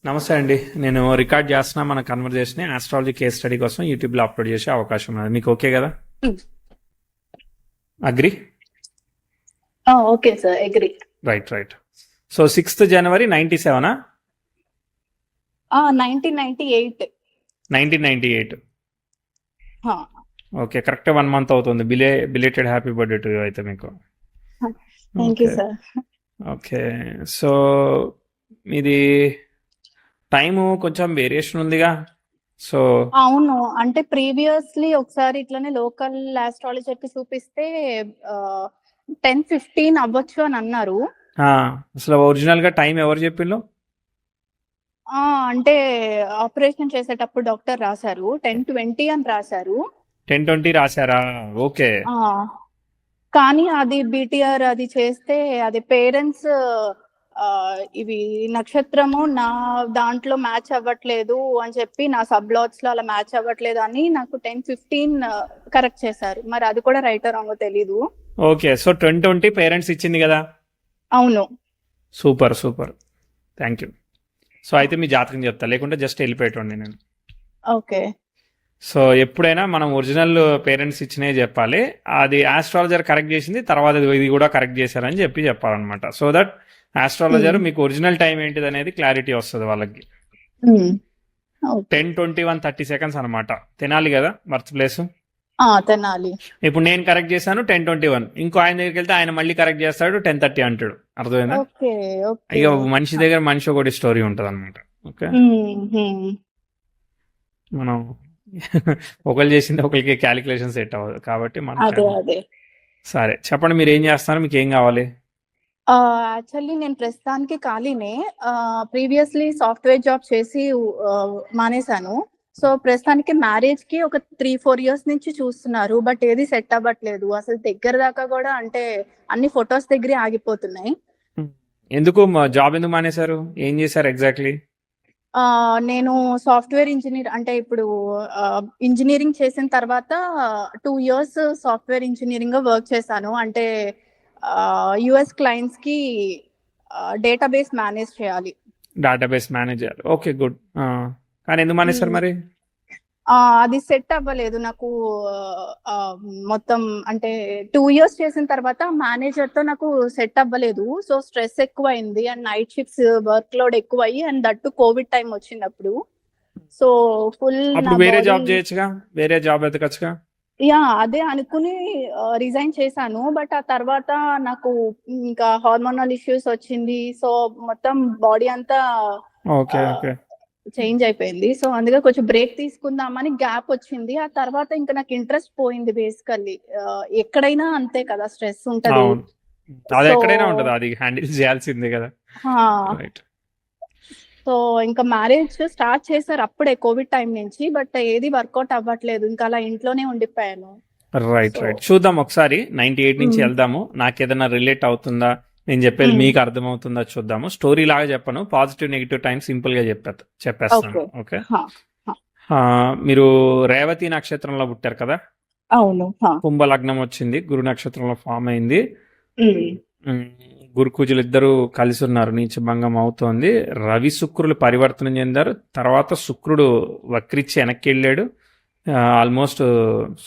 నమస్తే అండి. నేను రికార్డ్ చేస్తున్నా మన కన్వర్జేషన్ ఆస్ట్రాలజీ కేస్ స్టడీ కోసం యూట్యూబ్లో అప్లోడ్ చేసే అవకాశం ఉన్నది. మీకు ఓకే కదా? Agri? Okay sir, agri. Right right. So 6th January 97 1998. 1998. Okay, correct 1 month అవుతుంది. బిలేటెడ్ హ్యాపీ బర్త్డే టు అయితే మీకు. Thank you sir. Okay, so ఇది టైము కొంచెం వేరియేషన్ ఉందిగా. సో అవును, అంటే ప్రీవియస్లీ ఒకసారి ఇట్లానే లోకల్ ఆస్ట్రాలజర్ కి చూపిస్తే 10:15 అవ్వచ్చు అని అన్నారు. అసలు ఒరిజినల్ గా టైం ఎవరు చెప్పిండ్రు? అంటే ఆపరేషన్ చేసేటప్పుడు డాక్టర్ రాశారు 10:20 అని రాశారు. 10:20 రాశారా? ఓకే. కానీ అది బీటీఆర్ అది చేస్తే అది పేరెంట్స్ ఇవి నక్షత్రము నా దాంట్లో మ్యాచ్ అవ్వట్లేదు అని చెప్పి, నా సబ్లాట్స్ లో అలా మ్యాచ్ అవ్వట్లేదు అని నాకు 10:15 కరెక్ట్ చేశారు. మరి అది కూడా రైట్ రాంగో తెలీదు. ఓకే, సో 10:20 పేరెంట్స్ ఇచ్చింది కదా. అవును. Super super, thank you. So అయితే మీ జాతకం చెప్తా, లేకుంటే జస్ట్ వెళ్ళిపోయేటండి నేను. ఓకే. సో ఎప్పుడైనా మనం ఒరిజినల్ పేరెంట్స్ ఇచ్చినవి చెప్పాలి. అది ఆస్ట్రాలజర్ కరెక్ట్ చేసింది, తర్వాత ఇది కూడా కరెక్ట్ చేశారని చెప్పాలన్నమాట. సో దట్ ఆస్ట్రాలజర్ మీకు ఒరిజినల్ టైం ఏంటిది అనేది క్లారిటీ వస్తుంది వాళ్ళకి. 10:21:30 అనమాట. తినాలి కదా బర్త్ ప్లేస్. తినాలి. ఇప్పుడు నేను కరెక్ట్ చేశాను 10:21, ఇంకో ఆయన దగ్గరికి వెళ్తే ఆయన మళ్ళీ కరెక్ట్ చేస్తాడు 10:30 అంటాడు. అర్థమైందా? ఇక మనిషి దగ్గర మనిషి ఒకటి స్టోరీ ఉంటది అనమాట. ఓకే, మనం ఒకళ్ళు చేసింది ఒకరికి క్యాలిక్యులేషన్ సెట్ అవ్వదు కాబట్టి మనం. సరే చెప్పండి, మీరు ఏం చేస్తున్నారు, మీకు ఏం కావాలి? యాక్చువల్లీ నేను ప్రస్తుతానికి ఖాళీనే. ప్రీవియస్లీ సాఫ్ట్వేర్ జాబ్ చేసి మానేశాను. సో ప్రస్తుతానికి మ్యారేజ్ కి ఒక 3-4 years నుంచి చూస్తున్నారు, బట్ ఏది సెట్ అవ్వట్లేదు. అసలు దగ్గర దాకా కూడా అంటే అన్ని ఫొటోస్ దగ్గరే ఆగిపోతున్నాయి. ఎందుకు జాబ్ ఎందుకు మానేశారు? ఏం చేశారు ఎగ్జాక్ట్లీ? నేను సాఫ్ట్వేర్ ఇంజనీర్, అంటే ఇప్పుడు ఇంజనీరింగ్ చేసిన తర్వాత 2 years సాఫ్ట్వేర్ ఇంజనీరింగ్ వర్క్ చేశాను. అంటే యుఎస్ క్లయింట్స్ కి డేటాబేస్ మేనేజ్ చేయాలి. Database manager, okay good. కానీ ఎందుకు మానేశారు మరి? అది సెట్ అవ్వలేదు నాకు. మొత్తం అంటే 2 years చేసిన తర్వాత మేనేజర్ తో నాకు సెట్ అవ్వలేదు. సో స్ట్రెస్ ఎక్కువ అయింది and night shifts work load ఎక్కువ అయ్యి, అండ్ దట్టు కోవిడ్ టైం వచ్చినప్పుడు. సో ఫుల్ వేరే జాబ్ చేయొచ్చుగా, వేరే జాబ్ ఎతకచ్చుగా. అదే అనుకుని రిజైన్ చేశాను. బట్ ఆ తర్వాత నాకు ఇంకా హార్మోనల్ ఇష్యూస్ వచ్చింది. సో మొత్తం బాడీ అంతా చేంజ్ అయిపోయింది. సో అందుకే కొంచెం బ్రేక్ తీసుకుందామని గ్యాప్ వచ్చింది. ఆ తర్వాత ఇంకా నాకు ఇంట్రెస్ట్ పోయింది. బేసికల్లీ ఎక్కడైనా అంతే కదా, స్ట్రెస్ ఉంటది. అది హ్యాండిల్ చేయాల్సిందే కదా. సో ఇంకా మ్యారేజ్ స్టార్ట్ చేశారు అప్పుడే కోవిడ్ టైం నుంచి, బట్ ఏది వర్కౌట్ అవ్వట్లేదు. ఇంకా అలా ఇంట్లోనే ఉండిపోయాను. రైట్ రైట్, చూద్దాం ఒకసారి 98 నుంచి వెళ్దాము. నాకు ఏదైనా రిలేట్ అవుతుందా, నేను చెప్పేది మీకు అర్థమవుతుందా చూద్దాము. స్టోరీ లాగా చెప్పను, పాజిటివ్ నెగిటివ్ టైం సింపుల్ గా చెప్పేస్తాను. ఓకే, మీరు రేవతి నక్షత్రంలో పుట్టారు కదా. అవును. కుంభ లగ్నం వచ్చింది, గురు నక్షత్రంలో ఫామ్ అయింది. గురుకుజులు ఇద్దరు కలిసి ఉన్నారు, నీచభంగం అవుతోంది. రవి శుక్రులు పరివర్తనం చెందారు. తర్వాత శుక్రుడు వక్రించి వెనక్కి వెళ్ళాడు, ఆల్మోస్ట్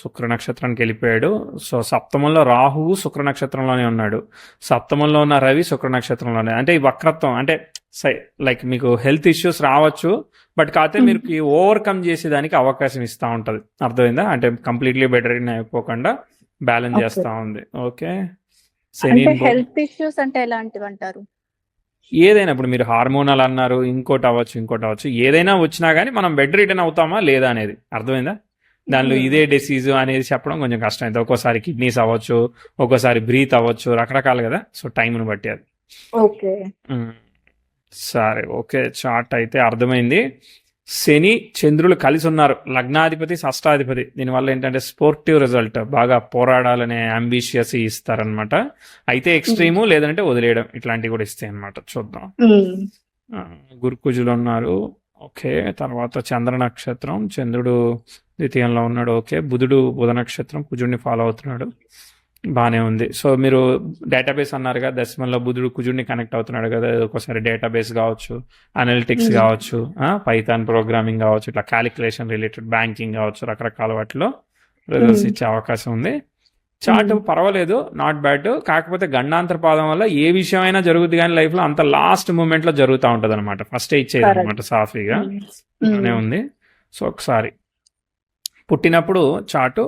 శుక్ర నక్షత్రానికి వెళ్ళిపోయాడు. సో సప్తమంలో రాహువు శుక్ర నక్షత్రంలోనే ఉన్నాడు, సప్తమంలో ఉన్న రవి శుక్ర నక్షత్రంలోనే. అంటే ఈ వక్రత్వం అంటే లైక్ మీకు హెల్త్ ఇష్యూస్ రావచ్చు, బట్ కాకపోతే మీరు ఓవర్కమ్ చేసేదానికి అవకాశం ఇస్తూ ఉంటుంది. అర్థమైందా? అంటే కంప్లీట్లీ బెటర్ అయిపోకుండా బ్యాలెన్స్ చేస్తూ ఉంది. ఓకే, హెల్త్ ఇష్యూస్ అంటే ఎలాంటివి అంటారు? ఏదైనా ఇప్పుడు మీరు హార్మోనల్ అన్నారు, ఇంకోటి అవ్వచ్చు, ఏదైనా వచ్చినా కానీ మనం బెడ్ రిటర్న్ అవుతామా లేదా అనేది అర్థమైందా? దానిలో ఇదే డిసీజ్ అనేది చెప్పడం కొంచెం కష్టమైంది. ఒక్కోసారి కిడ్నీస్ అవ్వచ్చు, ఒక్కోసారి బ్రీత్ అవ్వచ్చు, రకరకాలు కదా. సో టైంను బట్టి అది. ఓకే సరే, ఓకే చార్ట్ అయితే అర్థమైంది. శని చంద్రులు కలిసి ఉన్నారు, లగ్నాధిపతి షష్టాధిపతి. దీనివల్ల ఏంటంటే స్పోర్టివ్ రిజల్ట్, బాగా పోరాడాలనే అంబిషియస్ ఇస్తారనమాట. అయితే ఎక్స్ట్రీము లేదంటే వదిలేయడం ఇట్లాంటివి కూడా ఇస్తాయి అనమాట. చూద్దాం. గురుకుజులు ఉన్నారు. ఓకే, తర్వాత చంద్ర నక్షత్రం, చంద్రుడు ద్వితీయంలో ఉన్నాడు. ఓకే, బుధుడు బుధ నక్షత్రం, కుజుడిని ఫాలో అవుతున్నాడు. బానే ఉంది. సో మీరు డేటాబేస్ అన్నారుగా, దశమంలో బుధుడు కుజుడిని కనెక్ట్ అవుతున్నాడు కదా, ఒక్కోసారి డేటాబేస్ కావచ్చు, అనలిటిక్స్ ఉమ్, కావచ్చు, పైథాన్ ప్రోగ్రామింగ్ కావచ్చు, ఇట్లా క్యాలిక్యులేషన్ రిలేటెడ్ బ్యాంకింగ్ కావచ్చు, రకరకాల వాటిలో రిజల్ట్స్ ఉమ్, ఇచ్చే అవకాశం ఉంది. చార్ట్ ఉమ్, పర్వాలేదు, నాట్ బ్యాడ్. కాకపోతే గండాంతర పాదం వల్ల ఏ విషయం అయినా జరుగుతుంది కానీ లైఫ్లో అంత లాస్ట్ మూమెంట్లో జరుగుతూ ఉంటుంది అనమాట, ఫస్ట్ ఇచ్చేది అనమాట కరెక్ట్. సాఫీగా. ఉమ్, బాగానే ఉమ్, ఉంది. సో ఒకసారి పుట్టినప్పుడు చార్టు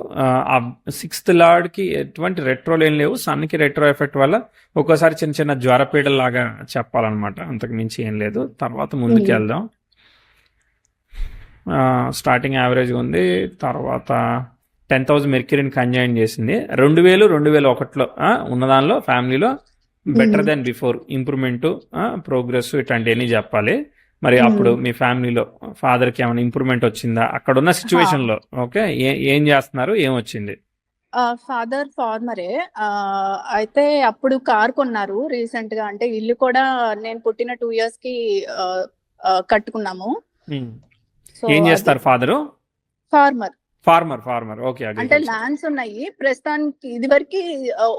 ఆ సిక్స్త్ లార్డ్కి ఎటువంటి రెట్రోలు ఏం లేవు, సన్కి రెట్రో ఎఫెక్ట్ వల్ల ఒక్కోసారి చిన్న చిన్న జ్వరపీడల్లాగా చెప్పాలన్నమాట, అంతకు మించి ఏం లేదు. తర్వాత ముందుకు ఉమ్, వెళ్దాం. స్టార్టింగ్ యావరేజ్ ఉంది. తర్వాత 10,000 మెర్క్యూరీని కంజైన్ చేసింది. 2000-2001లో ఉన్న దానిలో ఫ్యామిలీలో బెటర్ ఉమ్, దెన్ బిఫోర్, ఇంప్రూవ్మెంట్, ప్రోగ్రెస్ ఇట్లాంటివన్నీ చెప్పాలి. మరి అప్పుడు ఉమ్. మీ ఫ్యామిలీలో ఫాదర్కి ఏమైనా ఇంప్రూవ్మెంట్ వచ్చిందా అక్కడున్న సిచ్యువేషన్లో? ఓకే, ఏం చేస్తున్నారు, ఏం వచ్చింది? ఫాదర్ ఫార్మరే. అయితే అప్పుడు కార్ కొన్నారు రీసెంట్ గా, అంటే ఇల్లు కూడా నేను పుట్టిన 2 years కి ఆ, కట్టుకున్నాము. ఉమ్. సో ఏం అది చేస్తారు ఫాదరు? ఫార్మర్. ఫార్మర్. ఓకే, అంటే అగ్రికల్చర్. ల్యాండ్స్ ఉన్నాయి ప్రస్తుతానికి, ఇది వరకు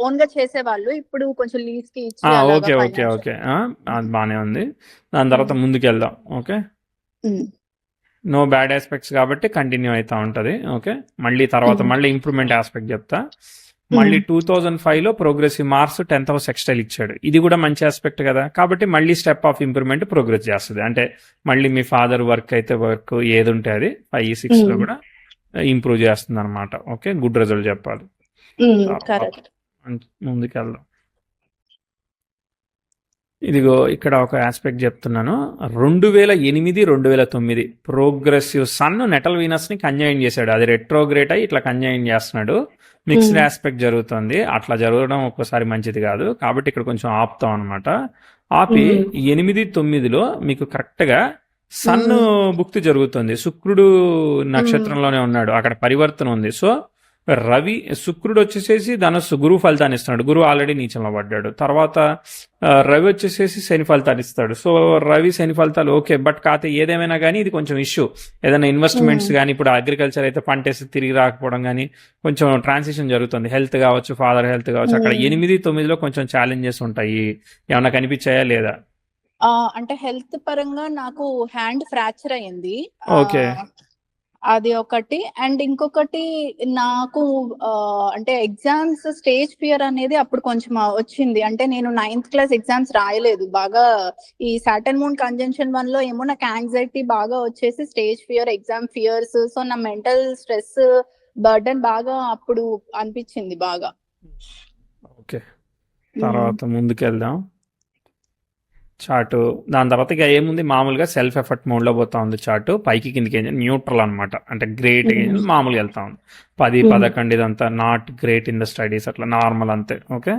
ఓన్ గా చేసేవాళ్ళు, ఇప్పుడు కొంచెం లీజ్ కి ఇచ్చి అలాగా ఓకే. ఫైనాన్షియల్. అది బాగానే ఉంది. దాని తర్వాత ముందుకు వెళ్దాం. ఓకే, నో బ్యాడ్ ఆస్పెక్ట్స్ కాబట్టి కంటిన్యూ అవుతా ఉంటుంది. ఓకే, మళ్ళీ తర్వాత మళ్ళీ ఇంప్రూవ్మెంట్ ఆస్పెక్ట్ చెప్తా. మళ్ళీ 2005లో ప్రోగ్రెసివ్ మార్స్ 10th house ఎక్స్టైల్ ఇచ్చాడు, ఇది కూడా మంచి ఆస్పెక్ట్ కదా, కాబట్టి మళ్ళీ స్టెప్ ఆఫ్ ఇంప్రూవ్మెంట్ ప్రోగ్రెస్ చేస్తుంది. అంటే మళ్ళీ మీ ఫాదర్ వర్క్ అయితే వర్క్ ఏది ఉంటే అది 5-6లో కూడా ఇంప్రూవ్ చేస్తుంది అనమాట. ఓకే, గుడ్ రిజల్ట్ చెప్పాలి. తర్వాత కరెక్ట్. ముందుకెళ్దాం. ఇదిగో ఇక్కడ ఒక ఆస్పెక్ట్ చెప్తున్నాను. 2008-2009 ప్రోగ్రెసివ్ సన్ నెటల్ వీనస్ని కంజైన్ చేశాడు, అది రెట్రోగ్రేట్ అయ్యి ఇట్లా కంజైన్ చేస్తున్నాడు. మిక్స్డ్ ఆస్పెక్ట్ జరుగుతుంది, అట్లా జరగడం ఒక్కోసారి మంచిది కాదు, కాబట్టి ఇక్కడ కొంచెం ఆపుతాం అనమాట. ఆపి 8-9లో మీకు కరెక్ట్గా సన్ భుక్తి జరుగుతుంది, శుక్రుడు నక్షత్రంలోనే ఉన్నాడు, అక్కడ పరివర్తన ఉంది. సో శుక్రుడు వచ్చేసేసి ధనస్సు గురువు ఫలితాన్ని ఇస్తున్నాడు, గురువు ఆల్రెడీ నీచంలో పడ్డాడు. తర్వాత రవి వచ్చేసేసి శని ఫలితాన్ని ఇస్తాడు. సో రవి శని ఫలితాలు ఓకే, బట్ కాకపోతే ఏదేమైనా కానీ ఇది కొంచెం ఇష్యూ. ఏదైనా ఇన్వెస్ట్మెంట్స్ కానీ, ఇప్పుడు అగ్రికల్చర్ అయితే పంట వేసి తిరిగి రాకపోవడం కానీ కొంచెం ట్రాన్సిషన్ జరుగుతుంది. హెల్త్ కావచ్చు, ఫాదర్ హెల్త్ కావచ్చు, అక్కడ 8-9లో కొంచెం ఛాలెంజెస్ ఉంటాయి. ఏమైనా కనిపించాయా లేదా? అంటే హెల్త్ పరంగా నాకు హ్యాండ్ ఫ్రాక్చర్ అయ్యింది. ఓకే. అది ఒకటి. అండ్ ఇంకొకటి నాకు అంటే ఎగ్జామ్స్ స్టేజ్ ఫియర్ అనేది అప్పుడు కొంచెం వచ్చింది. అంటే నేను 9th class ఎగ్జామ్స్ రాయలేదు బాగా, ఈ సాటర్న్ మూన్ కంజంక్షన్ 1లో ఏమో నాకు యాంగ్జైటీ బాగా వచ్చేసి stage fear, exam fears, so నా మెంటల్ స్ట్రెస్ బర్డన్ బాగా అప్పుడు అనిపించింది బాగా. ఓకే, తర్వాత ముందుకెళ్దాం. చార్టు దాని తర్వాత ఇక ఏముంది, మామూలుగా సెల్ఫ్ ఎఫర్ట్ మోడ్లో పోతా ఉంది చార్టు, పైకి కిందికి న్యూట్రల్ అనమాట, అంటే గ్రేట్ మామూలుగా వెళ్తా ఉంది. 10-11 ఇదంతా not great in the studies, అట్లా నార్మల్ అంతే. ఓకే,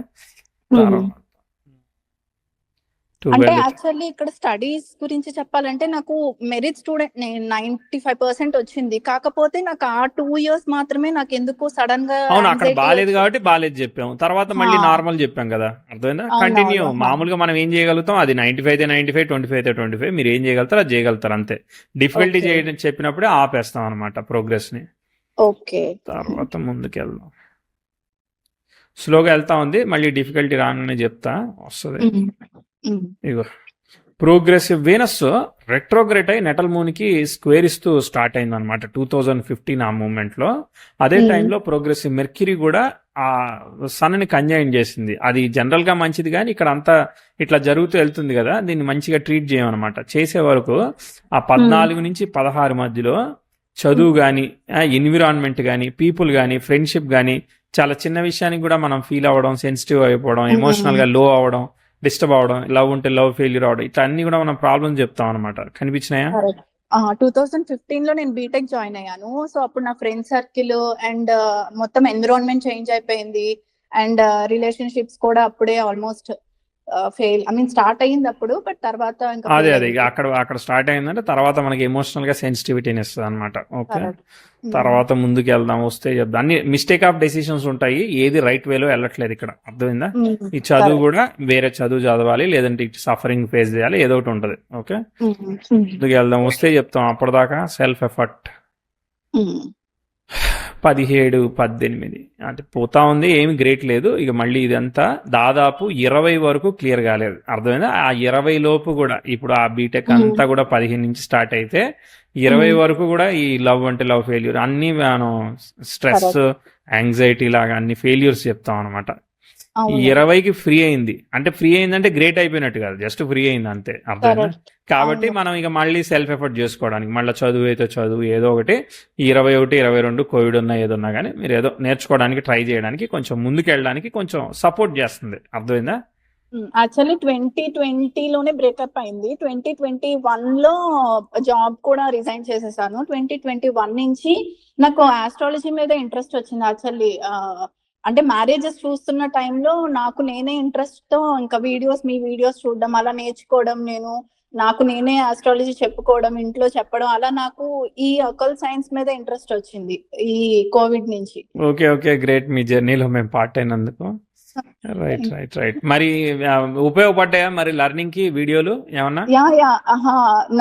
అంటే యాక్చువల్లీ ఇక్కడ స్టడీస్ గురించి చెప్పాలంటే నాకు మెరిట్ స్టూడెంట్, నేను 95% వచ్చింది. కాకపోతే నాకు ఆ 2 years మాత్రమే నాకు ఎందుకు సడన్ గా అవును, అక్కడ బాలేదు కాబట్టి బాలేదు చెప్పాము, తర్వాత మళ్ళీ నార్మల్ చెప్పాం కదా, అర్థమైందా? కంటిన్యూ. మామూలుగా మనం ఏం చేయగలుగుతాం, అది 95 అయితే 95, 25 అయితే 25, మీరు ఏం చేయగలుగుతారు అది చేయగలుగుతారు అంతే. డిఫికల్టీ చేయడం చెప్పినప్పుడే ఆపేస్తాం అనమాట ప్రోగ్రెస్ ని. ఓకే, తర్వాత ముందుకెళ్దాం. స్లోగా వెళ్తా ఉంది, మళ్ళీ డిఫికల్టీ రాగానే చెప్తా, వస్తుంది. ఇగో ప్రోగ్రెసివ్ వీనస్ రెట్రోగ్రేట్ అయి నెటల్ మూన్కి స్క్వేర్ ఇస్తూ స్టార్ట్ అయింది అనమాట 2015 ఆ మూమెంట్లో. అదే టైంలో ప్రోగ్రెసివ్ మెర్క్యూరీ కూడా ఆ సన్ని కంజైన్ చేసింది. అది జనరల్గా మంచిది, కానీ ఇక్కడ అంతా ఇట్లా జరుగుతూ వెళ్తుంది కదా, దీన్ని మంచిగా ట్రీట్ చేయమన్నమాట. చేసే వరకు ఆ 14-16 మధ్యలో చదువు కానీ, ఎన్విరాన్మెంట్ కానీ, పీపుల్ కానీ, ఫ్రెండ్షిప్ కానీ, చాలా చిన్న విషయానికి కూడా మనం ఫీల్ అవ్వడం, సెన్సిటివ్ అయిపోవడం, ఎమోషనల్గా లో అవ్వడం, డిస్టర్బ్ అవడం, లవ్ ఉంటే లవ్ ఫెయిల్యూర్ అవడం, ఇట్లా అన్ని కూడా మనం ప్రాబ్లమ్స్ చెప్తాం అనమాట. కనిపించినాయా? 2015లో నేను బీటెక్ జాయిన్ అయ్యాను. సో అప్పుడు నా ఫ్రెండ్ సర్కిల్ అండ్ మొత్తం ఎన్విరాన్మెంట్ చేంజ్ అయిపోయింది. అండ్ రిలేషన్షిప్స్ కూడా అప్పుడే almost fail, I mean start అయ్యింది అప్పుడు, బట్ తర్వాత అదే అక్కడ స్టార్ట్ అయిందంటే తర్వాత మనకి ఎమోషనల్ గా సెన్సిటివిటీని ఇస్తుంది అనమాట. ఓకే, తర్వాత ముందుకు వెళ్దాం, వస్తే చెప్దాం. అన్ని మిస్టేక్ ఆఫ్ డెసిషన్స్ ఉంటాయి, ఏది రైట్ వేలో వెళ్ళట్లేదు ఇక్కడ, అర్థమైందా? ఈ చదువు కూడా వేరే చదువు చదవాలి, లేదంటే సఫరింగ్ ఫేస్ చేయాలి, ఏదో ఒకటి ఉంటుంది. ఓకే, ముందుకు వెళ్దాం, వస్తే చెప్తాం. అప్పటిదాకా సెల్ఫ్ ఎఫర్ట్. 17, 18 అంటే పోతా ఉంది, ఏమి గ్రేట్ లేదు. ఇక మళ్ళీ ఇదంతా దాదాపు 20 వరకు క్లియర్ కాలేదు, అర్థమైందా? ఆ 20 లోపు కూడా ఇప్పుడు ఆ బీటెక్ అంతా కూడా 15 నుంచి స్టార్ట్ అయితే 20 వరకు కూడా ఈ లవ్ అంటే లవ్ ఫెయిల్యూర్ అన్ని మనం స్ట్రెస్, యాంగ్జైటీ లాగా అన్ని ఫెయిల్యూర్స్ చెప్తాం అనమాట. ఈ 20కి ఫ్రీ అయింది అంటే ఫ్రీ అయిందంటే గ్రేట్ అయిపోయినట్టు కాదు, జస్ట్ ఫ్రీ అయింది అంతే, అర్థమైందా? కాబట్టి మనం ఇక మళ్ళీ సెల్ఫ్ ఎఫర్ట్ చేసుకోవడానికి మళ్ళీ చదువు అయితే చదువు ఏదో ఒకటి 21, 22 కోవిడ్ ఉన్నా ఏదున్నా కానీ మీరు ఏదో నేర్చుకోవడానికి ట్రై చేయడానికి కొంచెం ముందుకు వెళ్ళడానికి కొంచెం సపోర్ట్ చేస్తుంది, అర్థమైందా? యాక్చువల్లీ 2020లోనే బ్రేకప్ అయింది. 2021లో జాబ్ కూడా రిజైన్ చేసేసాను. 2021 నుంచి నాకు ఆస్ట్రాలజీ మీద ఇంట్రెస్ట్ వచ్చింది. యాక్చువల్లీ అంటే మ్యారేజెస్ చూస్తున్న టైంలో నాకు నేనే ఇంట్రెస్ట్ తో ఇంకా మీ వీడియోస్ చూడడం, అలా నేర్చుకోవడం, నాకు నేనే ఆస్ట్రాలజీ చెప్పుకోవడం, ఇంట్లో చెప్పడం, అలా నాకు ఈ అకల్ సైన్స్ మీద ఇంట్రెస్ట్ వచ్చింది ఈ కోవిడ్ నుంచి. Okay okay, great. మీ జర్నీలో మేము పార్ట్ అయినందుకు. Right right right. మరి ఉపయోగపడ్డాయా మరి లర్నింగ్ కి వీడియోలు ఏమన్నా?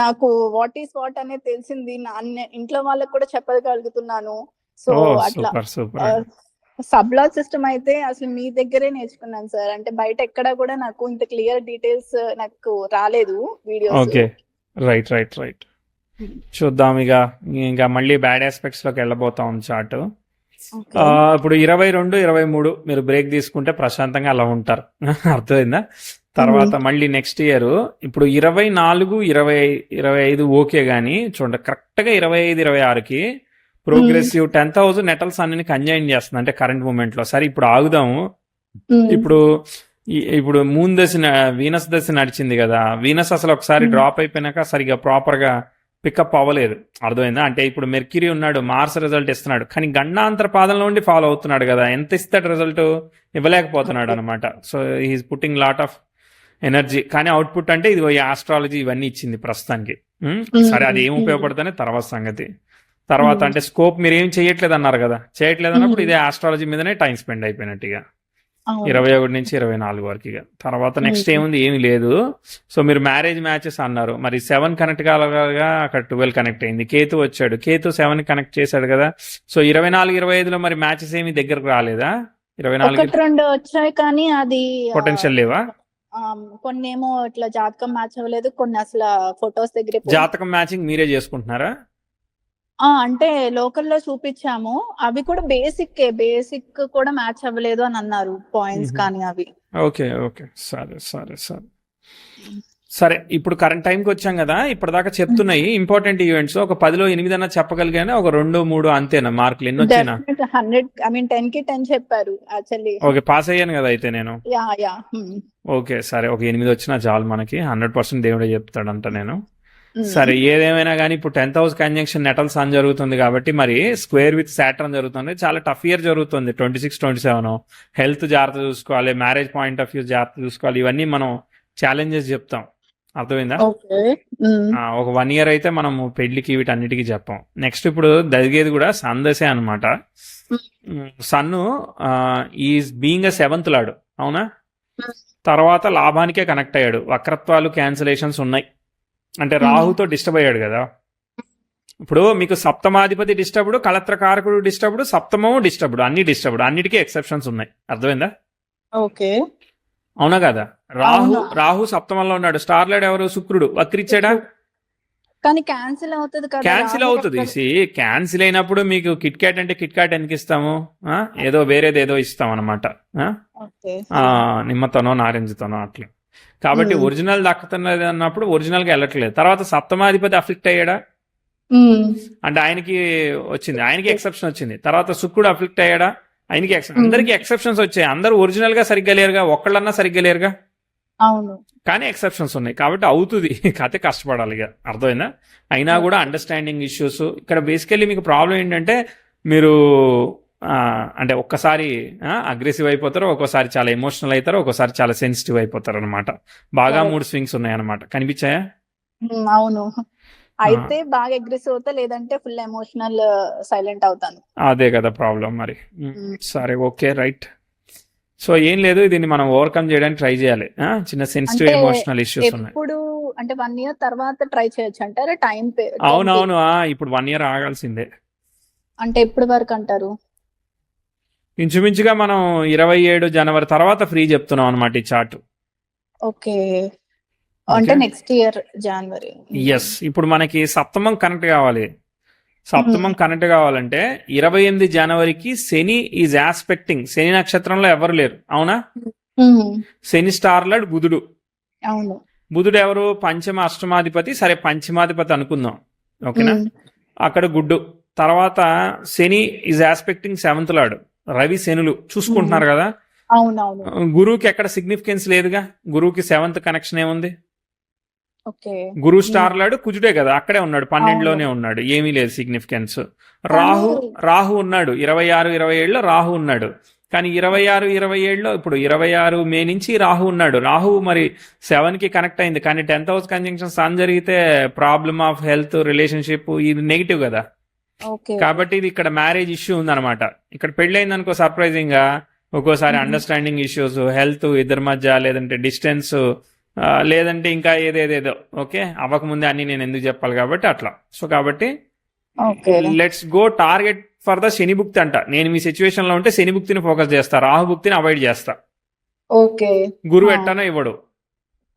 నాకు వాట్ ఈస్ వాట్ అనేది తెలిసింది. ఇంట్లో వాళ్ళకి కూడా చెప్పగలుగుతున్నాను. సో అట్లా సూపర్ సూపర్. సబ్లాజ్ సిస్టమ్ అయితే అసలు మీ దగ్గరే నేర్చుకున్నాను సార్. అంటే బయట ఎక్కడా కూడా నాకు ఇంత క్లియర్ డీటెయిల్స్ నాకు రాలేదు videos. Okay, right right right. చూద్దాం ఇంకా మళ్ళీ బ్యాడ్ ఆస్పెక్ట్స్ లోకి వెళ్ళబోతాం చార్ట్. ఇప్పుడు 22, 23 మీరు బ్రేక్ తీసుకుంటే ప్రశాంతంగా అలా ఉంటారు, అర్థమైందా? తర్వాత మళ్ళీ నెక్స్ట్ ఇయర్ ఇప్పుడు 24, 20, 25 ఓకే, గానీ చూడండి కరెక్ట్ గా 25, 26కి ప్రోగ్రెసివ్ 10,000 నెటల్స్ అన్ని కంజైన్ చేస్తుంది, అంటే కరెంట్ మూమెంట్ లో. సరే ఇప్పుడు ఆగుదాము. ఇప్పుడు మూన్ దశ, వీనస్ దశ నడిచింది కదా. వీనస్ అసలు ఒకసారి డ్రాప్ అయిపోయినాక సరిగా ప్రాపర్ గా పికప్ అవ్వలేదు, అర్థమైందా? అంటే ఇప్పుడు మెర్క్యూరీ ఉన్నాడు, మార్స్ రిజల్ట్ ఇస్తున్నాడు, కానీ గండాంతర పాదంలో ఉండి ఫాలో అవుతున్నాడు కదా. ఎంత ఇస్తాడు రిజల్ట్? ఇవ్వలేకపోతున్నాడు అనమాట. So he's putting lot of energy, కానీ అవుట్పుట్ అంటే ఇది ఆస్ట్రాలజీ ఇవన్నీ ఇచ్చింది ప్రస్తుతానికి. సరే అది ఏం ఉపయోగపడుతుంది తర్వాత సంగతి. తర్వాత అంటే స్కోప్ మీరు ఏం చేయట్లేదు అన్నారు కదా, చేయట్లేదు అన్నప్పుడు ఇదే ఆస్ట్రాలజీ మీదనే టైం స్పెండ్ అయిపోయినట్టు ఇక 21 నుంచి 24 వరకు. ఇక తర్వాత నెక్స్ట్ ఏముంది? ఏమి లేదు. సో మీరు మ్యారేజ్ మ్యాచెస్ అన్నారు, మరి 7 కనెక్ట్ కాలగా అక్కడ 12 కనెక్ట్ అయింది. కేతు వచ్చాడు, కేతు 7 కనెక్ట్ చేశాడు కదా. సో 24, 25లో మరి మ్యాచెస్ ఏమి దగ్గరకు రాలేదా? 24 వచ్చాయి కానీ అది పొటెన్షియల్ లేవా? కొన్ని ఏమో ఇట్లా జాతకం మ్యాచ్ అవ్వలేదు, కొన్ని అసలు ఫొటోస్ దగ్గర. జాతకం మ్యాచింగ్ మీరే చేసుకుంటున్నారా? అంటే లోకల్లో చూపించాము, అవి కూడా బేసిక్ కూడా మ్యాచ్ అవ్వలేదు అని అన్నారు పాయింట్స్, కానీ అవి. ఓకే ఓకే, సరే సరే సరే సరే. ఇప్పుడు కరెంట్ టైంకి వచ్చాం కదా, ఇప్పటిదాకా చెప్తున్నాయి ఇంపార్టెంట్ ఈవెంట్స్. ఒక 10లో 8 అన్నా చెప్పగలిగానే, ఒక 2, 3 అంతేనా? మార్కులు ఎన్ని వచ్చినా? 10కి 10 చెప్పారు యాక్చువల్లీ. ఓకే, పాస్ అయ్యాను కదా అయితే నేను. ఓకే సరే, ఒక 8 వచ్చినా చాలు మనకి. 100% దేవుడే చెప్తాడంట నేను. సరే ఏదేమైనా కానీ ఇప్పుడు 10,000 కంజంక్షన్ నెటల్ సన్ జరుగుతుంది కాబట్టి మరి స్క్వేర్ విత్ సాటర్న్ జరుగుతుంది. చాలా టఫ్ ఇయర్ జరుగుతుంది 26, 27. హెల్త్ జాగ్రత్త చూసుకోవాలి, మ్యారేజ్ పాయింట్ ఆఫ్ వ్యూ జాగ్రత్త చూసుకోవాలి, ఇవన్నీ మనం ఛాలెంజెస్ చెప్తాం, అర్థమైందా? ఒక 1 ఇయర్ అయితే మనం పెళ్లికి వీటన్నిటికీ చెప్పాం. నెక్స్ట్ ఇప్పుడు జరిగేది కూడా సన్ దశే అనమాట. Sun is being a 7th lord, అవునా? తర్వాత లాభానికే కనెక్ట్ అయ్యాడు, వక్రత్వాలు క్యాన్సిలేషన్స్ ఉన్నాయి, అంటే రాహుతో డిస్టర్బ్ అయ్యాడు కదా. ఇప్పుడు మీకు సప్తమాధిపతి డిస్టర్బ్డ్, కళత్రకారకుడు డిస్టర్బ్డ్, సప్తమము డిస్టర్బ్డ్, అన్ని డిస్టర్బ్డ్, అన్నిటికీ ఎక్సెప్షన్స్ ఉన్నాయి, అర్థమైందా? ఓకే, అవునా కదా? రాహు సప్తమంలో ఉన్నాడు. స్టార్లైడ్ ఎవరు? శుక్రుడు. వక్రిచ్చాడా? కానీ క్యాన్సిల్ అవుతుంది కదా. క్యాన్సిల్ అవుతుంది. క్యాన్సిల్ అయినప్పుడు మీకు కిట్ క్యాట్ అంటే కిట్ క్యాట్ ఎందుకు ఇస్తాము? ఏదో వేరేది ఏదో ఇస్తాం అనమాట, నిమ్మతోనో నారింజతోనో అట్లా. కాబట్టి ఒరిజినల్ దక్కుతున్నది అన్నప్పుడు ఒరిజినల్ గా వెళ్ళట్లేదు. తర్వాత సప్తమాధిపతి అఫ్లిక్ట్ అయ్యాడా అంటే ఆయనకి వచ్చింది, ఆయనకి ఎక్సెప్షన్ వచ్చింది. తర్వాత శుక్రుడు అఫ్లిక్ట్ అయ్యాడా? ఆయనకి అందరికి ఎక్సెప్షన్స్ వచ్చాయి. అందరూ ఒరిజినల్ గా సరిగ్గా లేరుగా, ఒక్కళ్ళన్నా సరిగ్గా లేరుగా. అవును, కానీ ఎక్సెప్షన్స్ ఉన్నాయి కాబట్టి అవుతుంది. కథ కష్టపడాలి ఇక, అర్థమైందా? అయినా కూడా అండర్స్టాండింగ్ ఇష్యూస్. ఇక్కడ బేసికల్లీ మీకు ప్రాబ్లం ఏంటంటే మీరు అంటే ఒక్కసారి అగ్రెసివ్ అయిపోతారు, ఒక్కోసారి చాలా ఎమోషనల్ అవుతారు, ఒక్కోసారి చాలా సెన్సిటివ్ అయిపోతారు అనమాట. బాగా 3 స్వింగ్స్ ఉన్నాయన్నమాట. కనిపించాయా? అవును, అయితే బాగా అగ్రెసివ్ అవుతా, లేదంటే ఫుల్ ఎమోషనల్ సైలెంట్ అవుతాను. అదే కదా ప్రాబ్లం మరి. సరే ఓకే రైట్. సో ఏం లేదు, దీన్ని మనం ఓవర్కమ్ చేయడానికి ట్రై చేయాలి. చిన్న సెన్సిటివ్ ఎమోషనల్ ఇష్యూస్ ఉన్నాయి. ఇప్పుడు అంటే 1 ఇయర్ తర్వాత ట్రై చేయొచ్చు అంటారా? టైం అవునవును, ఇప్పుడు 1 ఇయర్ ఆగాల్సిందే. అంటే ఎప్పటి వరకు అంటారు? ఇంచుమించుగా మనం 27 జనవరి తర్వాత ఫ్రీ చెప్తున్నాం అనమాట ఈ చార్ట్. ఓకే. అంటే ఓకే. నెక్స్ట్ ఇయర్ జనవరి. ఎస్. ఇప్పుడు మనకి సప్తమం కనెక్ట్ కావాలి. సప్తమం కనెక్ట్ కావాలంటే 28 జనవరికి శని ఈజ్ ఆస్పెక్టింగ్. శని నక్షత్రంలో ఎవరు లేరు, అవునా? శని స్టార్లడ్ బుధుడు. అవును. బుధుడు ఎవరు? పంచమ అష్టమాధిపతి. సరే, పంచమాధిపతి అనుకుందాం, ఓకేనా? అక్కడ గుడ్డు. తర్వాత Shani is aspecting seventh lord. Ravi శనులు చూసుకుంటున్నారు కదా. అవునవును. గురువుకి ఎక్కడ సిగ్నిఫికెన్స్ లేదుగా. గురువుకి సెవెంత్ కనెక్షన్ ఏముంది? ఓకే. గురువు స్టార్ లాడు కుజుడే కదా, అక్కడే ఉన్నాడు, 12లోనే ఉన్నాడు, ఏమీ లేదు సిగ్నిఫికెన్స్. రాహు ఉన్నాడు 26, 27లో రాహు ఉన్నాడు. కానీ 26, 27లో ఇప్పుడు 26 మే నుంచి రాహు ఉన్నాడు. రాహు మరి 7కి కనెక్ట్ అయింది, కానీ 10th హౌస్ కంజంక్షన్ సన్ జరిగితే ప్రాబ్లమ్ ఆఫ్ హెల్త్, రిలేషన్షిప్, ఇది నెగిటివ్ కదా. కాబట్టి ఇది ఇక్కడ మ్యారేజ్ ఇష్యూ ఉందన్నమాట. ఇక్కడ పెళ్ళైంది అనుకో, సర్ప్రైజింగ్ గా ఒక్కోసారి అండర్స్టాండింగ్ ఇష్యూస్, హెల్త్ ఇద్దరి మధ్య, లేదంటే డిస్టెన్స్, లేదంటే ఇంకా ఏదేదేదో. ఓకే, అవ్వకముందే అన్ని నేను ఎందుకు చెప్పాలి కాబట్టి అట్లా. సో కాబట్టి let's go target for the Shani భుక్తి అంట. నేను మీ సిచ్యువేషన్ లో ఉంటే శని భుక్తిని ఫోకస్ చేస్తా, రాహు భుక్తిని అవాయిడ్ చేస్తా. ఓకే. గురువు ఎట్టానో ఇవ్వడు.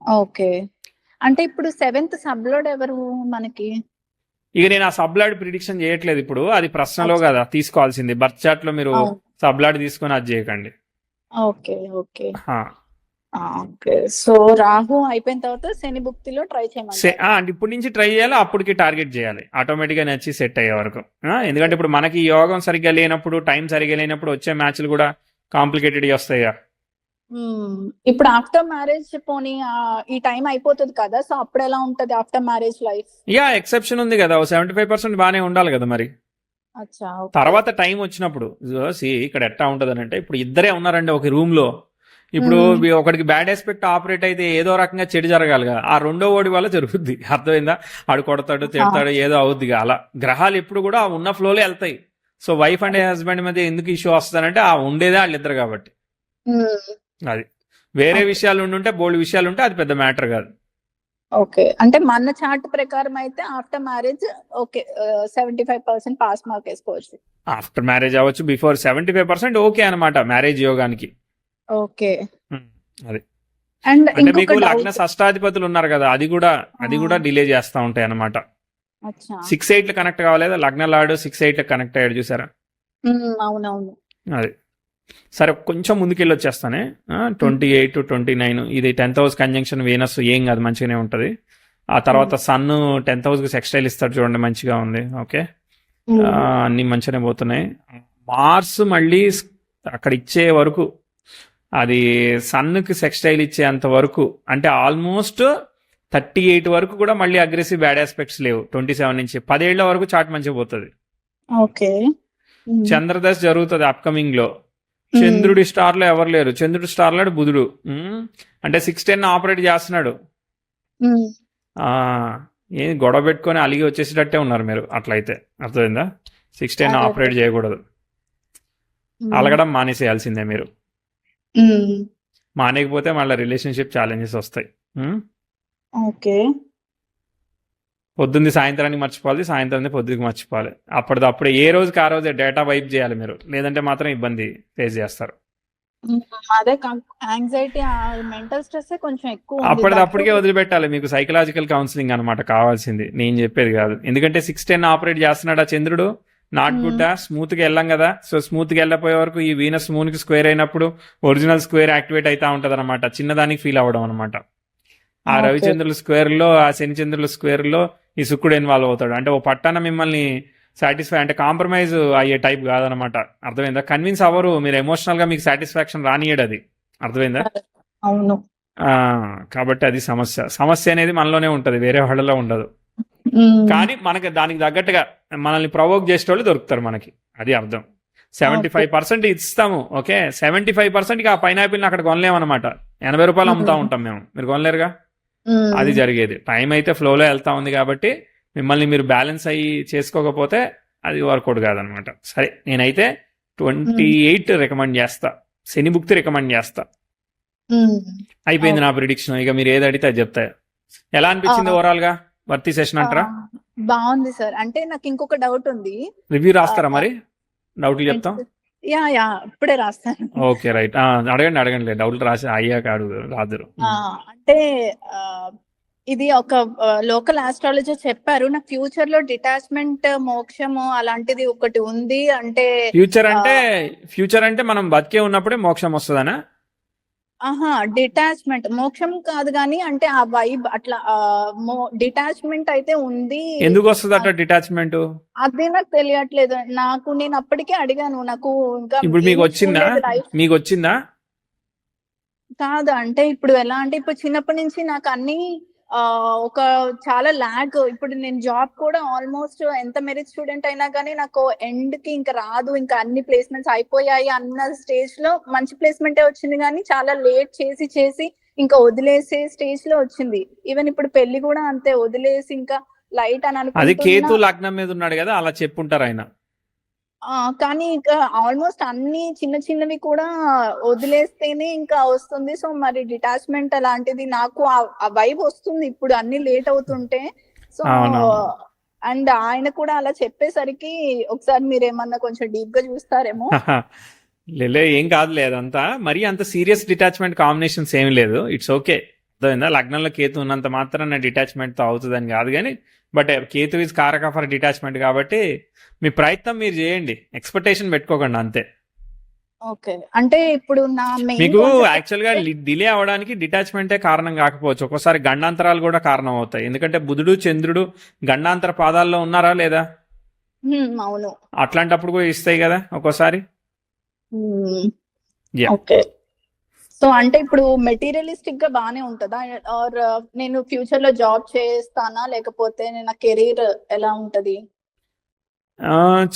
ఓకే. అంటే ఇప్పుడు 7th సబ్లోడ్ ఎవరు మనకి? ఇక నేను ఆ సబ్లాడ్ ప్రిడిక్షన్ చేయట్లేదు ఇప్పుడు, అది ప్రశ్నలో కదా తీసుకోవాల్సింది. బర్త్ చార్ట్ లో మీరు సబ్లాడ్ తీసుకొని అది చేయకండి. Okay. Okay. Okay. So Rahu అయిపోయిన తర్వాత శని భుక్తిలో ట్రై చేయమంటారు. అంటే ఇప్పటి నుంచి ట్రై చేయాలి, అప్పటికి టార్గెట్ చేయాలి, ఆటోమేటిక్ గా నచ్చి సెట్ అయ్యే వరకు. ఎందుకంటే ఇప్పుడు మనకి యోగం సరిగ్గా లేనప్పుడు, టైం సరిగ్గా లేనప్పుడు వచ్చే మ్యాచ్లు కూడా కాంప్లికేటెడ్ వస్తాయి. ఇప్పుడు ఆఫ్టర్ మ్యారేజ్ పోనీ ఈ టైం అయిపోతుంది కదా, సో అప్పుడు ఎలా ఉంటది ఆఫ్టర్ మ్యారేజ్ లైఫ్? ఎక్సెప్షన్ ఉంది కదా, 75% బానే ఉండాలి కదా మరి. తర్వాత టైం వచ్చినప్పుడు ఇక్కడ ఎట్టా ఉంటది అంటే, ఇప్పుడు ఇద్దరే ఉన్నారండి ఒక రూమ్ లో. ఇప్పుడు ఒకడికి బ్యాడ్ ఆస్పెక్ట్ ఆపరేట్ అయితే ఏదో రకంగా చెడు జరగాలిగా, ఆ రెండో ఓడి వల్ల జరుగుద్ది. అర్థమైందా? ఆడు కొడతాడు, తిడతాడు, ఏదో అవుద్దిగా. అలా గ్రహాలు ఎప్పుడు కూడా ఉన్న ఫ్లోలో వెళ్తాయి. సో వైఫ్ అండ్ హస్బెండ్ మధ్య ఎందుకు ఇష్యూ వస్తుందంటే ఆ ఉండేదే వాళ్ళిద్దరు కాబట్టి. అది వేరే విషయాలు ఉంటే, బోల్డ్ విషయాలు ఉంటే అది పెద్ద మ్యాటర్ కాదు. ఓకే. అంటే మన చార్ట్ ప్రకారం అయితే after marriage okay 75% pass mark వేసుకోవచ్చు. ఆఫ్టర్ మ్యారేజ్ అవ్వచ్చు, బిఫోర్ 75% ఓకే అనమాట మ్యారేజ్ యోగానికి. ఓకే. అది అండ్ అంటే మీకు లగ్న షష్టాధిపతులు ఉన్నారు కదా, అది కూడా డిలే చేస్తా ఉంటాయి అనమాట. 6-8 కనెక్ట్ కావాలేదా, లగ్న లాడు 6-8 కనెక్ట్ అయ్యాడు చూసారా. అవునవును. అది సరే, కొంచెం ముందుకెళ్ళి వచ్చేస్తానే. 28, 29 ఇది 10th హౌస్ కంజంక్షన్ వీనస్, ఏం కాదు, మంచిగానే ఉంటది. ఆ తర్వాత సన్ 10th హౌస్ కి సెక్స్టైల్ ఇస్తాడు చూడండి, మంచిగా ఉంది. ఓకే, అన్ని మంచిగానే పోతున్నాయి. మార్స్ మళ్ళీ అక్కడ ఇచ్చే వరకు, అది సన్కి సెక్స్టైల్ ఇచ్చేంత వరకు, అంటే ఆల్మోస్ట్ 38 వరకు కూడా మళ్ళీ అగ్రెసివ్ బ్యాడ్ ఆస్పెక్ట్స్ లేవు. 27 నుంచి 10 ఏళ్ల వరకు చాట్ మంచిగా పోతుంది. ఓకే. చంద్రదశ జరుగుతుంది అప్కమింగ్ లో. చంద్రుడి స్టార్ లో ఎవరు లేరు, చంద్రుడి స్టార్ లో బుధుడు. అంటే 6-10 ఆపరేట్ చేస్తున్నాడు. ఏం గొడవ పెట్టుకొని అలిగి వచ్చేసేటట్టే ఉన్నారు మీరు అట్లయితే. అర్థమైందా? 6-10 ఆపరేట్ చేయకూడదు, అలగడం మానేసేయాల్సిందే మీరు. మానేకపోతే మళ్ళీ రిలేషన్షిప్ ఛాలెంజెస్ వస్తాయి. ఓకే. పొద్దుంది సాయంత్రానికి మర్చిపోవాలి, సాయంత్రం పొద్దుకి మర్చిపోవాలి. అప్పటిదప్పుడే ఏ రోజుకి ఆ రోజే డేటా వైప్ చేయాలి మీరు, లేదంటే మాత్రం ఇబ్బంది ఫేస్ చేస్తారు. అదే యాంగ్జైటీ, మెంటల్ స్ట్రెస్ కొంచెం ఎక్కువ. అప్పటిదప్పటికే వదిలిపెట్టాలి. మీకు సైకలాజికల్ కౌన్సిలింగ్ అనమాట కావాల్సింది, నేను చెప్పేది కాదు. ఎందుకంటే 6-10 ఆపరేట్ చేస్తున్నాడు ఆ చంద్రుడు, నాట్ గుడ్. స్మూత్ గా వెళ్ళాం కదా, సో స్మూత్ గా వెళ్ళిపోయే వరకు ఈ వీనస్ మూన్ కి స్క్వేర్ అయినప్పుడు ఒరిజినల్ స్క్వేర్ యాక్టివేట్ అవుతా ఉంటది అనమాట, చిన్నదానికి ఫీల్ అవ్వడం అనమాట. ఆ రవిచంద్రుల స్క్వేర్ లో, ఆ శనిచంద్రుల స్క్వేర్ లో ఈ శుక్రుడు ఇన్వాల్వ్ అవుతాడు. అంటే ఓ పట్టాన మిమ్మల్ని సాటిస్ఫై, అంటే కాంప్రమైజ్ అయ్యే టైప్ కాదనమాట. అర్థమైందా? కన్విన్స్ అవ్వరు మీరు, ఎమోషనల్ గా మీకు సాటిస్ఫాక్షన్ రానియడు అది. అర్థమైందా? అవును. కాబట్టి అది సమస్య అనేది మనలోనే ఉంటది, వేరే వాళ్ళలో ఉండదు. కానీ మనకి దానికి తగ్గట్టుగా మనల్ని ప్రవోక్ చేసే వాళ్ళు దొరుకుతారు మనకి, అది అర్థం. 75% ఇస్తాము, ఓకే. 75% ఆ పైనాపిల్ని అక్కడ కొనలేమన్నమాట. 80 రూపాయలు అమ్ముతా ఉంటాం మేము, మీరు కొనలేరుగా. అది జరిగేది. టైం అయితే ఫ్లోలో వెళ్తా ఉంది కాబట్టి మిమ్మల్ని మీరు బ్యాలెన్స్ అయ్యి చేసుకోకపోతే అది వర్కౌట్ కాదనమాట. సరే, నేనైతే 28 రికమెండ్ చేస్తా, శని భుక్తి రికమెండ్ చేస్తా. అయిపోయింది నా ప్రిడిక్షన్. ఇక మీరు ఏది అడిగితే అది చెప్తా. ఎలా అనిపించింది ఓవరాల్ గా వర్తి సెషన్ అంటారా? బాగుంది సార్. అంటే నాకు ఇంకొక డౌట్ ఉంది. రివ్యూ ఆ, రాస్తారా మరి? డౌట్లు చెప్తాం. ఏంటి? యా యా ఇప్పుడే రాస్తాను. Okay right. అడగండి అడగండి, డౌట్లు రాసి అయ్యాక అడుగు రాదురు. ఆ, అంటే ఆ, ఇది ఒక లోకల్ ఆస్ట్రాలజర్ చెప్పారు నాకు ఫ్యూచర్ లో డిటాచ్మెంట్ మోక్షము అలాంటిది ఒకటి ఉంది అంటే. ఫ్యూచర్ ఆ, అంటే ఫ్యూచర్ అంటే మనం బతికే ఉన్నప్పుడే మోక్షం వస్తుందనా? ఆహా డిటాచ్మెంట్ మోక్షం కాదు కానీ అంటే ఆ వైబ్ అట్లా డిటాచ్మెంట్ అయితే ఉంది. ఎందుకు వస్తుంది అట్లా డిటాచ్మెంట్? అది నాకు తెలియట్లేదు. నేను అప్పటికే అడిగాను నాకు ఇంకా ఇప్పుడు మీకు ఏమి వచ్చిందా? చూడలేదు లైఫ్. మీకు వచ్చిందా? కాదు అంటే ఇప్పుడు ఎలా అంటే ఇప్పుడు చిన్నప్పటి నుంచి నాకు అన్ని ఆ, ఒక చాలా ల్యాగ్. ఇప్పుడు నేను జాబ్ కూడా ఆల్మోస్ట్ ఎంత మెరిట్ స్టూడెంట్ అయినా కానీ నాకు ఎండ్ కి ఇంకా రాదు, ఇంకా అన్ని ప్లేస్మెంట్స్ అయిపోయాయి అన్న స్టేజ్ లో మంచి ప్లేస్మెంటే వచ్చింది కానీ చాలా లేట్ చేసి చేసి ఇంకా వదిలేసే స్టేజ్ లో వచ్చింది. ఈవెన్ ఇప్పుడు పెళ్లి కూడా అంతే, వదిలేసి ఇంకా లైట్ అని అది అనుకుంటున్నా. కేతు లగ్నం మీద ఉన్నాడు కదా, అలా చెప్పుంటారు ఆయన. కానీ ఇంకా ఆల్మోస్ట్ అన్ని చిన్న చిన్నవి కూడా వదిలేస్తేనే ఇంకా వస్తుంది. సో మరి డిటాచ్మెంట్ అలాంటిది నాకు ఆ వైబ్ వస్తుంది ఇప్పుడు అన్ని లేట్ అవుతుంటే. సో అవునవును. అండ్ ఆయన కూడా అలా చెప్పేసరికి ఒకసారి మీరేమన్నా కొంచెం డీప్ గా చూస్తారేమో. లేలే, ఏం కాదులే, అదంతా మరీ అంత సీరియస్ డిటాచ్మెంట్ కాంబినేషన్స్ ఏమి లేదు. It's okay. అర్థమైందా? లగ్నంలో కేతు ఉన్నంత మాత్రాన డిటాచ్మెంట్ తో అవుతుందని కాదు కానీ, బట్ కేతు ఇస్ కారక ఫర్ డిటాచ్మెంట్ కాబట్టి మీ ప్రయత్నం మీరు చేయండి, ఎక్స్పెక్టేషన్ పెట్టుకోకండి అంతే. ఓకే అంటే ఇప్పుడు నా మెయిన్ మీకు యాక్చువల్ గా డిలే అవడానికి డిటాచ్మెంటే కారణం కాకపోవచ్చు, ఒక్కోసారి గండాంతరాలు కూడా కారణం అవుతాయి. ఎందుకంటే బుధుడు చంద్రుడు గండాంతర పాదాల్లో ఉన్నారా లేదా? అవును. అట్లాంటప్పుడు కూడా ఇస్తాయి కదా ఒక్కోసారి. Yeah. ఓకే. సో అంటే ఇప్పుడు మెటీరియలిస్టిక్ గా బానే ఉంటుందా ఆర్ నేను ఫ్యూచర్ లో జాబ్ చేస్తానా లేకపోతే నా కెరీర్ ఎలా ఉంటది?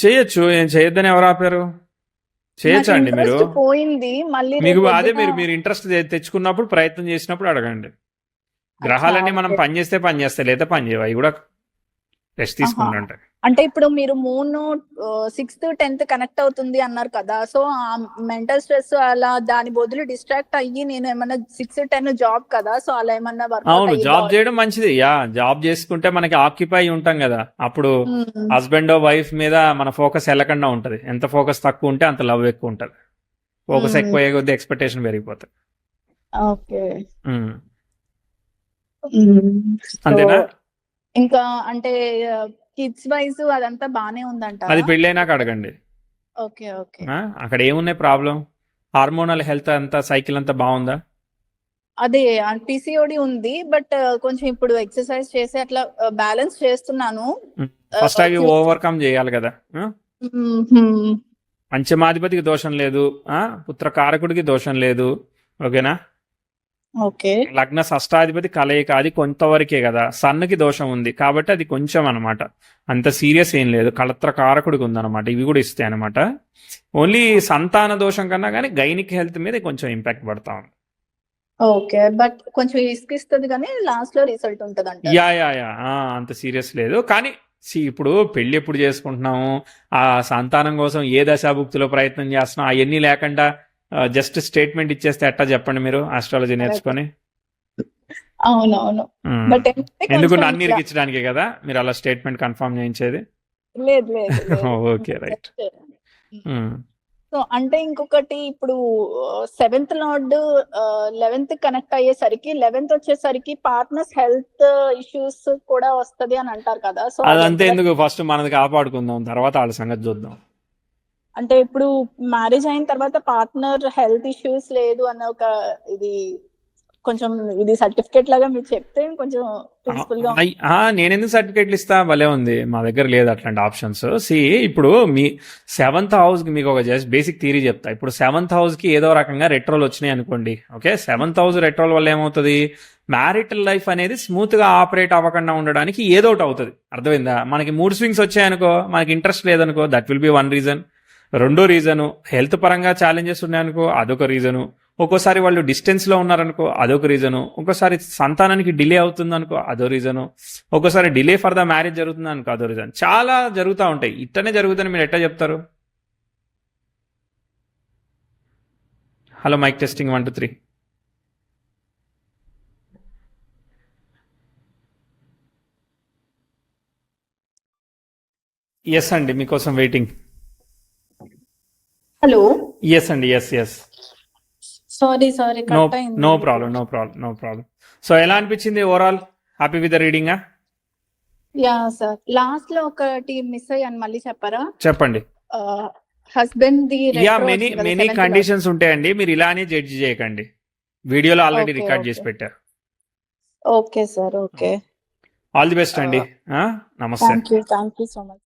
చేయొచ్చు, ఏం చేయొద్దని ఎవరు ఆపారు? చేయొచ్చు అండి మీరు. ఇంట్రెస్ట్ పోయింది మళ్ళీ మీకు రేపు అదే పొద్దున. మీరు ఇంట్రెస్ట్ తెచ్చుకున్నప్పుడు, ప్రయత్నం చేసినప్పుడు అడగండి. గ్రహాలన్నీ మనం ఓకే. పని చేస్తే పని చేస్తాయి, లేదా పని చేయవు, అవి కూడా రెస్ట్ తీసుకుంటుంటాయి. అంటే ఇప్పుడు మీరు మూన్ 6th 10th కనెక్ట్ అవుతుంది అన్నారు కదా, సో ఆ మెంటల్ స్ట్రెస్ అలా దాని బదులు డిస్ట్రాక్ట్ అయ్యి నేను ఏమన్నా 6 10 జాబ్ కదా, సో అలా ఏమన్నా వర్కౌట్ అవును, అయ్యి జాబ్ చేయడం మంచిది. జాబ్ చేసుకుంటే మనకి ఆక్యుపై ఉంటాం కదా, అప్పుడు హస్బెండ్ వైఫ్ మీద మన ఫోకస్ వెళ్ళకుండా ఉంటది. ఎంత ఫోకస్ తక్కువ ఉంటే అంత లవ్ ఎక్కువ ఉంటది. ఫోకస్ ఎక్కువ అయ్యే కొద్దీ ఎక్స్పెక్టేషన్ పెరిగిపోతాయి. ఓకే. అంతేనా? ఇంకా అంటే కిడ్స్ వైజ్ అదంతా బానే ఉందంట. అది పెళ్ళైనాక అడగండి. Okay okay. అక్కడ ఏమున్నాయి ప్రాబ్లం? హార్మోనల్ హెల్త్ అంతా, సైకిల్ అంతా బాగుందా? అదే పిసిఓడి ఉంది బట్ కొంచెం ఇప్పుడు ఎక్సర్సైజ్ చేసి అట్లా బ్యాలెన్స్ చేస్తున్నాను. ఫస్ట్ అవి ఓవర్కమ్ చేయాలి కదా. పంచమాధిపతికి దోషం లేదు, పుత్రకారకుడికి దోషం లేదు, ఓకేనా? ఓకే. లగ్న షష్టాధిపతి కలయిక, అది కొంతవరకే కదా. సన్నుకి దోషం ఉంది కాబట్టి అది కొంచెం అనమాట, అంత సీరియస్ ఏం లేదు. కళత్ర కారకుడికి ఉందన్నమాట, ఇవి కూడా ఇస్తాయి అనమాట. ఓన్లీ సంతాన దోషం కన్నా కానీ గైనిక్ హెల్త్ మీద కొంచెం ఇంపాక్ట్ పడతా ఉంది. ఓకే బట్ కొంచెం ఇస్తుంది కానీ లాస్ట్ లో రిజల్ట్ ఉంటుంది అంట. యా యా యా అంత సీరియస్ లేదు కానీ, ఇప్పుడు పెళ్లి ఎప్పుడు చేసుకుంటున్నాము, ఆ సంతానం కోసం ఏ దశాభుక్తిలో ప్రయత్నం చేస్తున్నాం, అవన్నీ లేకుండా జస్ట్ స్టేట్మెంట్ ఇచ్చేస్తే ఎట్టా చెప్పండి మీరు ఆస్ట్రాలజీ నేర్చుకొని? అవునవును. బట్ ఎందుకు అన్ని ఇరికించడానికే కదా మీరు అలా స్టేట్మెంట్ కన్ఫర్మ్ చేయించేది? లేదు లేదు. Okay right. సో అంటే ఇంకొకటి ఇప్పుడు 7th లార్డ్ 11th కనెక్ట్ అయ్యేసరికి 11th వచ్చేసరికి పార్ట్నర్స్ హెల్త్ ఇష్యూస్ కూడా వస్తది అని అంటారు కదా, సో అదంతే ఎందుకు, ఫస్ట్ మనది కాపాడుకుందాం, తర్వాత వాళ్ళ సంగతి చూద్దాం. అంటే ఇప్పుడు మ్యారేజ్ అయిన తర్వాత పార్ట్నర్ హెల్త్ ఇష్యూస్ లేదు అన్న ఒక ఇది కొంచెం ఇది సర్టిఫికేట్ లాగా మీరు చెప్తే కొంచెం పీస్ఫుల్ గా. నేనెందుకు సర్టిఫికేట్లు ఇస్తా, భలే ఉంది, మా దగ్గర లేదు అట్లాంటి ఆప్షన్స్. ఇప్పుడు మీ 7th హౌస్ కి మీకు ఒక జస్ట్ బేసిక్ థియరీ చెప్తా. ఇప్పుడు 7th హౌస్ కి ఏదో రకంగా రెట్రోల్ వచ్చినాయి అనుకోండి, ఓకే? 7th హౌస్ రెట్రోల్ వల్ల ఏమవుతుంది, మ్యారిటల్ లైఫ్ అనేది స్మూత్ గా ఆపరేట్ అవ్వకుండా ఉండడానికి ఏదో ఒకటి అవుతుంది. అర్థమైందా? మనకి మూడ్ స్వింగ్స్ వచ్చాయనుకో, మనకి ఇంట్రెస్ట్ లేదనుకో, that will be one reason. రెండో రీజను, హెల్త్ పరంగా ఛాలెంజెస్ ఉన్నాయనుకో, అదొక రీజను. ఒక్కోసారి వాళ్ళు డిస్టెన్స్ లో ఉన్నారనుకో, అదొక రీజను. ఒక్కోసారి సంతానానికి డిలే అవుతుంది అనుకో, అదో రీజను. ఒక్కోసారి డిలే ఫర్ ద మ్యారేజ్ జరుగుతుంది అనుకో, అదో రీజన్. చాలా జరుగుతూ ఉంటాయి. ఇట్టనే జరుగుతుందని మీరు ఎట్లా చెప్తారు? Hello, mic testing 1 2 3. ఎస్ అండి, మీకోసం వెయిటింగ్. హలో, ఎస్ అండి, ఎస్. సారీ నో కట్ అయింది. No problem. సో ఎలా అనిపించింది ఓవరాల్? హ్యాపీ విత్ ద రీడింగా? యా సార్, లాస్ట్ లో ఒకటి మిస్ అయ్యాను, మళ్ళీ చెప్పరా? చెప్పండి. హస్బెండ్ ది యా, retro మెనీ వచ్చింది కదా, మెనీ 7th lot. కండిషన్స్ ఉంటాయండి, మీరు ఇలానే జడ్జి చేయకండి. వీడియోలో ఆల్రెడీ Okay, రికార్డ్ okay. చేసి పెట్టారు. Okay sir, okay. All the best అండి. నమస్తే. Thank you so much.